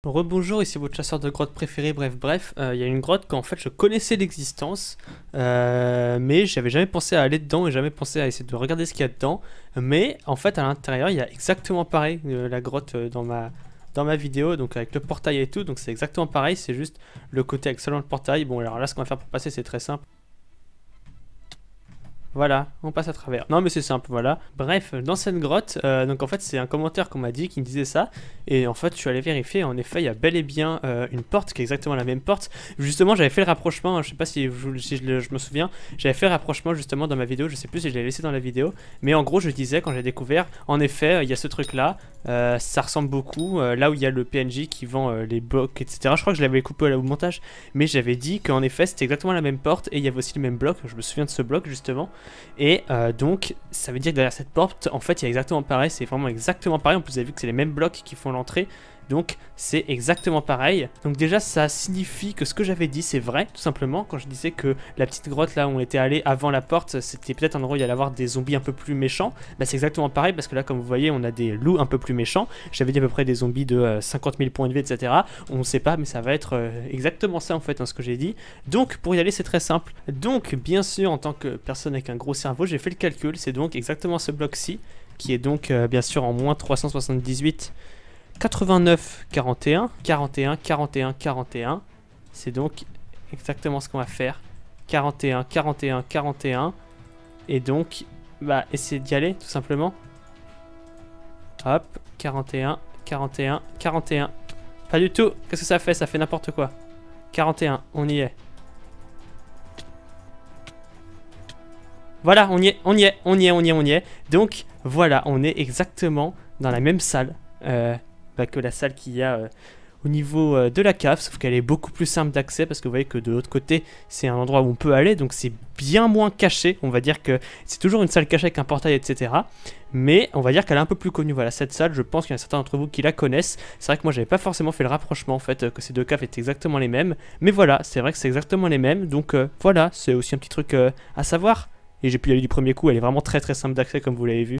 Rebonjour, ici votre chasseur de grottes préféré, bref, il y a une grotte qu'en fait je connaissais l'existence, mais j'avais jamais pensé à aller dedans et jamais pensé à essayer de regarder ce qu'il y a dedans, mais en fait à l'intérieur il y a exactement pareil, la grotte dans ma vidéo, donc avec le portail et tout, donc c'est exactement pareil, c'est juste le côté avec seulement le portail. Bon alors là ce qu'on va faire pour passer c'est très simple. Voilà, on passe à travers. Non mais c'est simple, voilà. Bref, dans cette grotte, donc en fait c'est un commentaire qu'on m'a dit qui me disait ça. Et en fait je suis allé vérifier, en effet il y a bel et bien une porte qui est exactement la même porte. Justement j'avais fait le rapprochement, hein, je sais pas si, je me souviens. J'avais fait le rapprochement justement dans ma vidéo, je sais plus si je l'ai laissé dans la vidéo. Mais en gros je disais quand j'ai découvert, en effet il y a ce truc là. Ça ressemble beaucoup, là où il y a le PNJ qui vend les blocs, etc. Je crois que je l'avais coupé au montage. Mais j'avais dit qu'en effet c'était exactement la même porte. Et il y avait aussi le même bloc, je me souviens de ce bloc justement. Et donc ça veut dire que derrière cette porte en fait il y a exactement pareil, c'est vraiment exactement pareil. En plus vous avez vu que c'est les mêmes blocs qui font l'entrée, donc c'est exactement pareil. Donc déjà ça signifie que ce que j'avais dit c'est vrai, tout simplement. Quand je disais que la petite grotte là où on était allé avant la porte, c'était peut-être un endroit où il y allait avoir des zombies un peu plus méchants, bah c'est exactement pareil, parce que là comme vous voyez on a des loups un peu plus méchants. J'avais dit à peu près des zombies de 50 000 points de vie, etc. On ne sait pas, mais ça va être exactement ça en fait, hein, ce que j'ai dit. Donc pour y aller c'est très simple. Donc bien sûr en tant que personne avec un gros cerveau, j'ai fait le calcul, c'est donc exactement ce bloc-ci, qui est donc bien sûr en moins 378, 89, 41, 41, 41, 41. C'est donc exactement ce qu'on va faire. 41, 41, 41. Et donc, bah, essayer d'y aller, tout simplement. Hop, 41, 41, 41. Pas du tout. Qu'est-ce que ça fait? Ça fait n'importe quoi. 41, on y est. Voilà, on y est, on y est, on y est, on y est, on y est. Donc, voilà, on est exactement dans la même salle. Que la salle qu'il y a au niveau de la cave, sauf qu'elle est beaucoup plus simple d'accès parce que vous voyez que de l'autre côté c'est un endroit où on peut aller, donc c'est bien moins caché. On va dire que c'est toujours une salle cachée avec un portail, etc. Mais on va dire qu'elle est un peu plus connue. Voilà, cette salle, je pense qu'il y en a certains d'entre vous qui la connaissent. C'est vrai que moi j'avais pas forcément fait le rapprochement en fait, que ces deux caves étaient exactement les mêmes. Mais voilà, c'est vrai que c'est exactement les mêmes, donc voilà, c'est aussi un petit truc à savoir. Et j'ai pu y aller du premier coup, elle est vraiment très simple d'accès comme vous l'avez vu.